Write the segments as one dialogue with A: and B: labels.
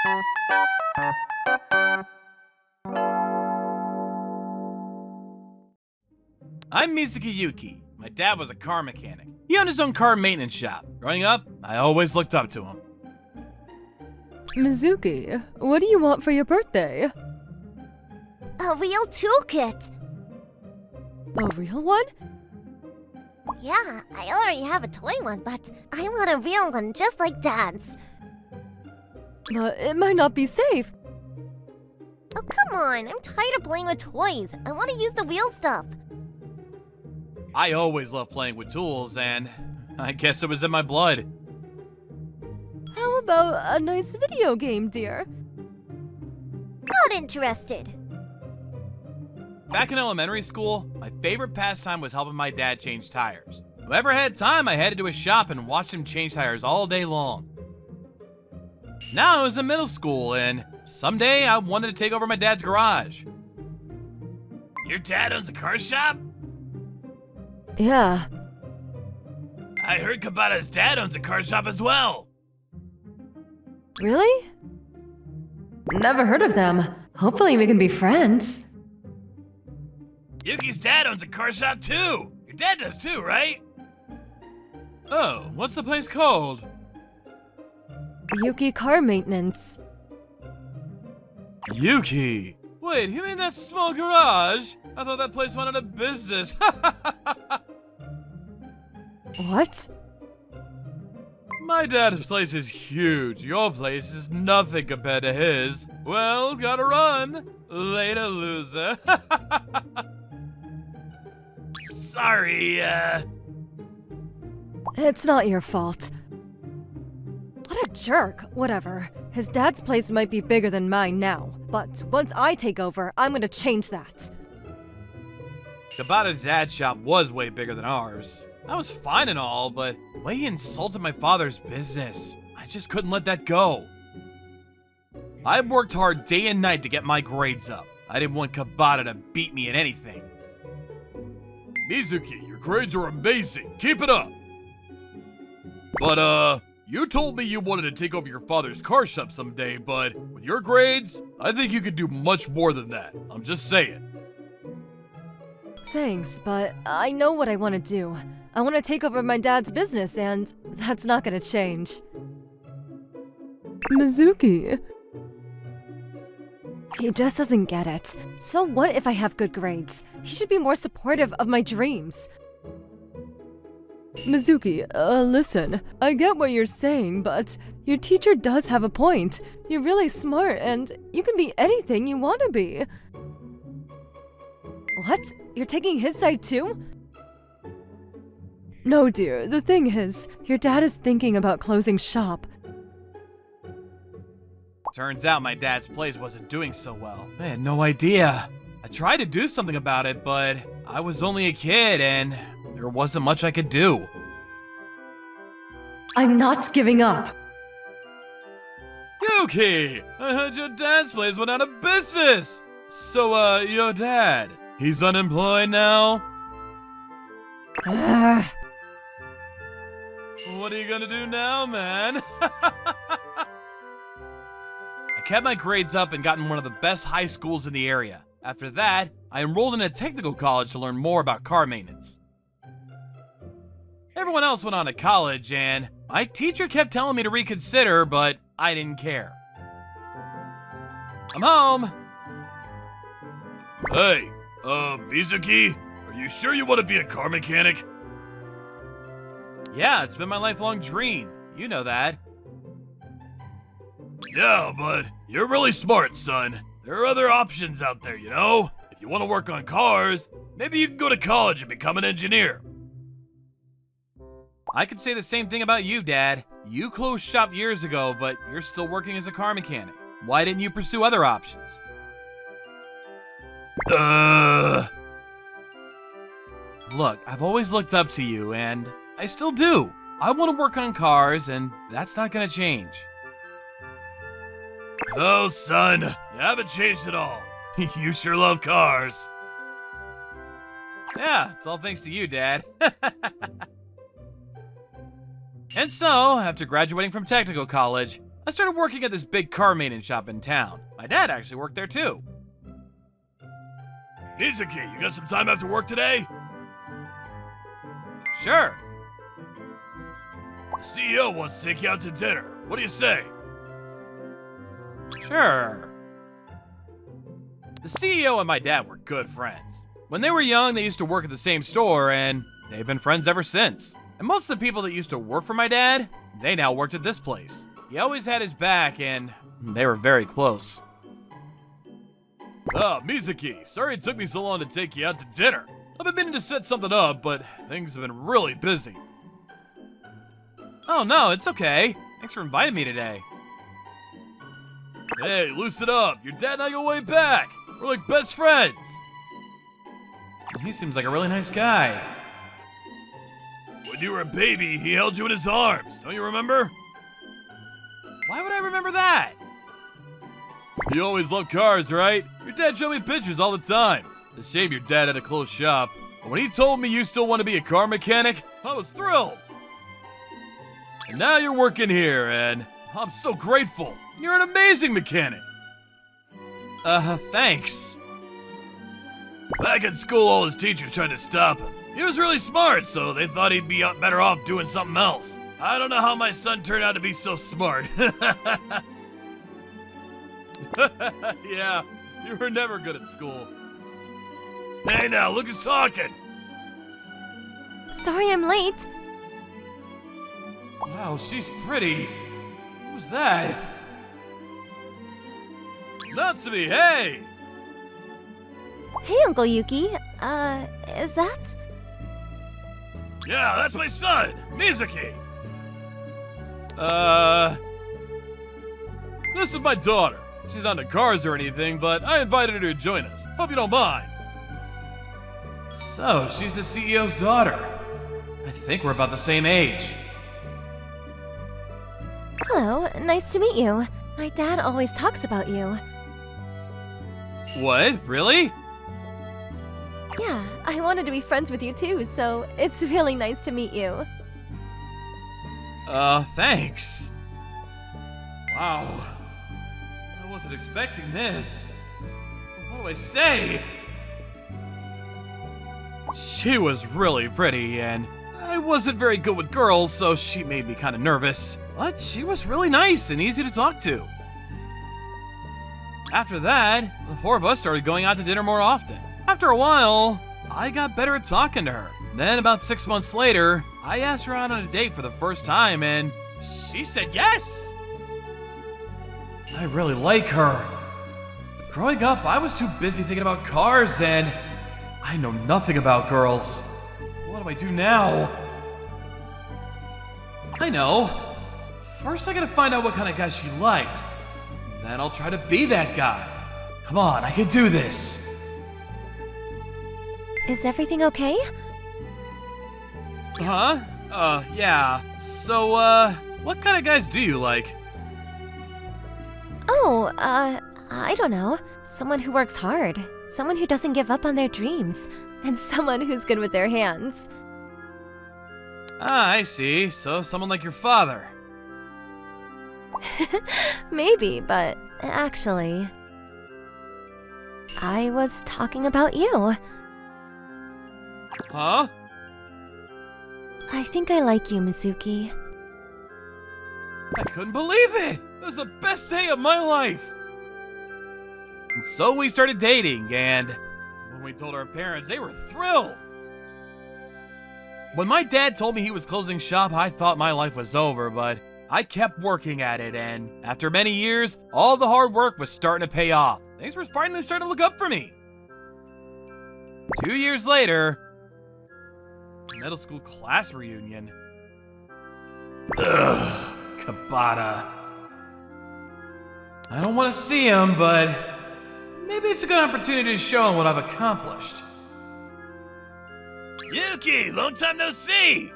A: I'm Mizuki Yuki. My dad was a car mechanic. He owned his own car maintenance shop. Growing up, I always looked up to him.
B: Mizuki, what do you want for your birthday?
C: A real toolkit.
B: A real one?
C: Yeah, I already have a toy one, but I want a real one just like Dad's.
B: But it might not be safe.
C: Oh, come on. I'm tired of playing with toys. I want to use the real stuff.
A: I always loved playing with tools, and I guess it was in my blood.
B: How about a nice video game, dear?
C: Not interested.
A: Back in elementary school, my favorite pastime was helping my dad change tires. Whenever I had time, I headed to his shop and watched him change tires all day long. Now I was in middle school, and someday I wanted to take over my dad's garage. Your dad owns a car shop?
B: Yeah.
A: I heard Kabata's dad owns a car shop as well.
B: Really? Never heard of them. Hopefully we can be friends.
A: Yuki's dad owns a car shop too. Your dad does too, right? Oh, what's the place called?
B: Yuki Car Maintenance.
A: Yuki! Wait, you mean that small garage? I thought that place wanted a business.
B: What?
A: My dad's place is huge. Your place is nothing compared to his. Well, gotta run. Later, loser. Sorry,
B: It's not your fault. What a jerk. Whatever. His dad's place might be bigger than mine now, but once I take over, I'm gonna change that.
A: Kabata's dad's shop was way bigger than ours. That was fine and all, but the way he insulted my father's business, I just couldn't let that go. I worked hard day and night to get my grades up. I didn't want Kabata to beat me in anything. Mizuki, your grades are amazing. Keep it up. But, you told me you wanted to take over your father's car shop someday, but with your grades, I think you could do much more than that. I'm just saying.
B: Thanks, but I know what I want to do. I want to take over my dad's business, and that's not gonna change. Mizuki. He just doesn't get it. So what if I have good grades? He should be more supportive of my dreams. Mizuki, listen. I get what you're saying, but your teacher does have a point. You're really smart, and you can be anything you want to be. What? You're taking his side too? No, dear. The thing is, your dad is thinking about closing shop.
A: Turns out my dad's place wasn't doing so well. I had no idea. I tried to do something about it, but I was only a kid and there wasn't much I could do.
B: I'm not giving up.
A: Yuki! I heard your dad's place went out of business! So, your dad, he's unemployed now? What are you gonna do now, man? I kept my grades up and got in one of the best high schools in the area. After that, I enrolled in a technical college to learn more about car maintenance. Everyone else went on to college, and my teacher kept telling me to reconsider, but I didn't care. I'm home! Hey, Mizuki, are you sure you want to be a car mechanic? Yeah, it's been my lifelong dream. You know that. Yeah, but you're really smart, son. There are other options out there, you know? If you want to work on cars, maybe you can go to college and become an engineer. I could say the same thing about you, Dad. You closed shop years ago, but you're still working as a car mechanic. Why didn't you pursue other options? Look, I've always looked up to you, and I still do. I want to work on cars, and that's not gonna change. Oh, son, you haven't changed at all. You sure love cars. Yeah, it's all thanks to you, Dad. And so, after graduating from technical college, I started working at this big car maintenance shop in town. My dad actually worked there too. Mizuki, you got some time after work today? Sure. The CEO wants to take you out to dinner. What do you say? Sure. The CEO and my dad were good friends. When they were young, they used to work at the same store, and they've been friends ever since. And most of the people that used to work for my dad, they now worked at this place. He always had his back, and they were very close. Mizuki, sorry it took me so long to take you out to dinner. I've been meaning to set something up, but things have been really busy. Oh no, it's okay. Thanks for inviting me today. Hey, loosen up. Your dad and I go way back. We're like best friends. He seems like a really nice guy. When you were a baby, he held you in his arms. Don't you remember? Why would I remember that? You always loved cars, right? Your dad showed me pictures all the time. It's a shame your dad had a closed shop. But when he told me you still want to be a car mechanic, I was thrilled. And now you're working here, and I'm so grateful. You're an amazing mechanic. Thanks. Back at school, all his teachers tried to stop him. He was really smart, so they thought he'd be better off doing something else. I don't know how my son turned out to be so smart. Yeah, you were never good at school. Hey now, look who's talking.
B: Sorry I'm late.
A: Wow, she's pretty. Who's that? Natsumi, hey!
B: Hey, Uncle Yuki. Is that?
A: Yeah, that's my son, Mizuki. This is my daughter. She's not into cars or anything, but I invited her to join us. Hope you don't mind. So, she's the CEO's daughter. I think we're about the same age.
B: Hello, nice to meet you. My dad always talks about you.
A: What? Really?
B: Yeah, I wanted to be friends with you too, so it's really nice to meet you.
A: Thanks. Wow. I wasn't expecting this. What do I say? She was really pretty, and I wasn't very good with girls, so she made me kind of nervous. But she was really nice and easy to talk to. After that, the four of us started going out to dinner more often. After a while, I got better at talking to her. Then about 6 months later, I asked her out on a date for the first time, and she said yes! I really like her. Growing up, I was too busy thinking about cars, and I know nothing about girls. What do I do now? I know. First, I gotta find out what kind of guy she likes. Then I'll try to be that guy. Come on, I can do this.
B: Is everything okay?
A: Huh? Yeah. So, what kind of guys do you like?
B: Oh, I don't know. Someone who works hard. Someone who doesn't give up on their dreams. And someone who's good with their hands.
A: Ah, I see. So, someone like your father.
B: Maybe, but actually, I was talking about you.
A: Huh?
B: I think I like you, Mizuki.
A: I couldn't believe it! It was the best day of my life! And so we started dating, and when we told our parents, they were thrilled! When my dad told me he was closing shop, I thought my life was over, but I kept working at it, and after many years, all the hard work was starting to pay off. Things were finally starting to look up for me. 2 years later, middle school class reunion. Ugh, Kabata. I don't want to see him, but maybe it's a good opportunity to show him what I've accomplished. Yuki, long time no see!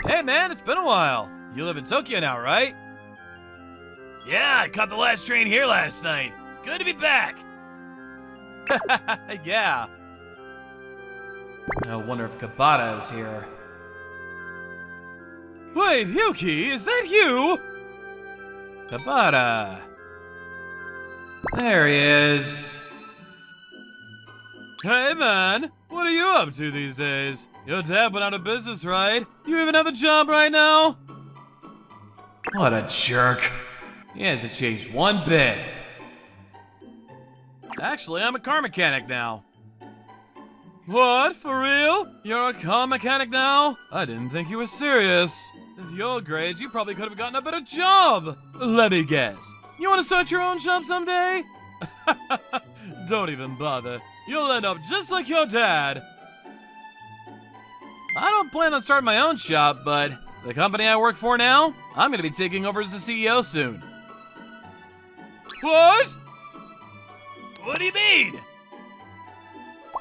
A: Hey man, it's been a while. You live in Tokyo now, right? Yeah, I caught the last train here last night. It's good to be back. Yeah. I wonder if Kabata is here. Wait, Yuki, is that you? Kabata. There he is. Hey man, what are you up to these days? Your dad went out of business, right? You even have a job right now? What a jerk. He hasn't changed one bit. Actually, I'm a car mechanic now. What? For real? You're a car mechanic now? I didn't think you were serious. With your grades, you probably could have gotten a better job. Let me guess. You want to start your own shop someday? Don't even bother. You'll end up just like your dad. I don't plan on starting my own shop, but the company I work for now, I'm gonna be taking over as the CEO soon. What? What do you mean?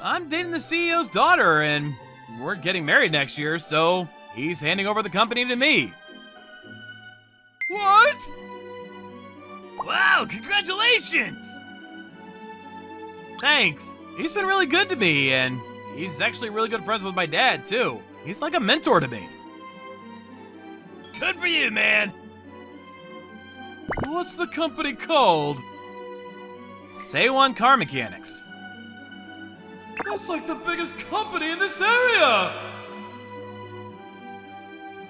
A: I'm dating the CEO's daughter, and we're getting married next year, so he's handing over the company to me. What? Wow, congratulations! Thanks. He's been really good to me, and he's actually really good friends with my dad, too. He's like a mentor to me. Good for you, man! What's the company called? Say-One Car Mechanics. That's like the biggest company in this area!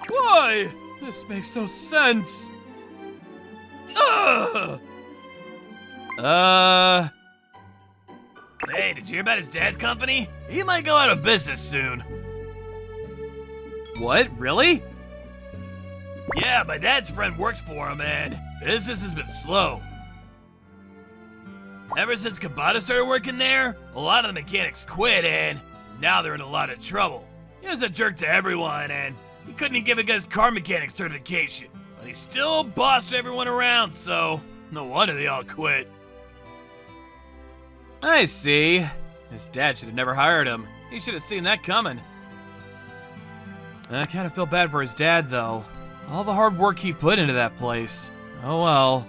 A: Why? This makes no sense. Ugh! Hey, did you hear about his dad's company? He might go out of business soon. What? Really? Yeah, my dad's friend works for him, and business has been slow. Ever since Kabata started working there, a lot of the mechanics quit, and now they're in a lot of trouble. He was a jerk to everyone, and he couldn't even give a guy's car mechanic certification. But he still bossed everyone around, so no wonder they all quit. I see. His dad should have never hired him. He should have seen that coming. I kind of feel bad for his dad, though. All the hard work he put into that place. Oh well.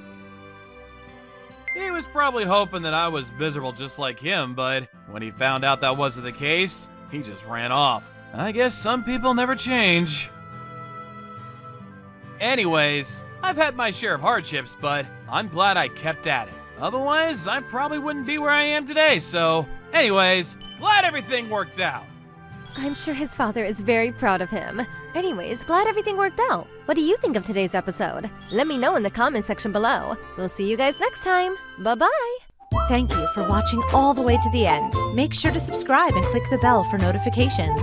A: He was probably hoping that I was miserable just like him, but when he found out that wasn't the case, he just ran off. I guess some people never change. Anyways, I've had my share of hardships, but I'm glad I kept at it. Otherwise, I probably wouldn't be where I am today, so... Anyways, glad everything worked out.
B: I'm sure his father is very proud of him. Anyways, glad everything worked out. What do you think of today's episode? Let me know in the comment section below. We'll see you guys next time. Bye-bye!
D: Thank you for watching all the way to the end. Make sure to subscribe and click the bell for notifications.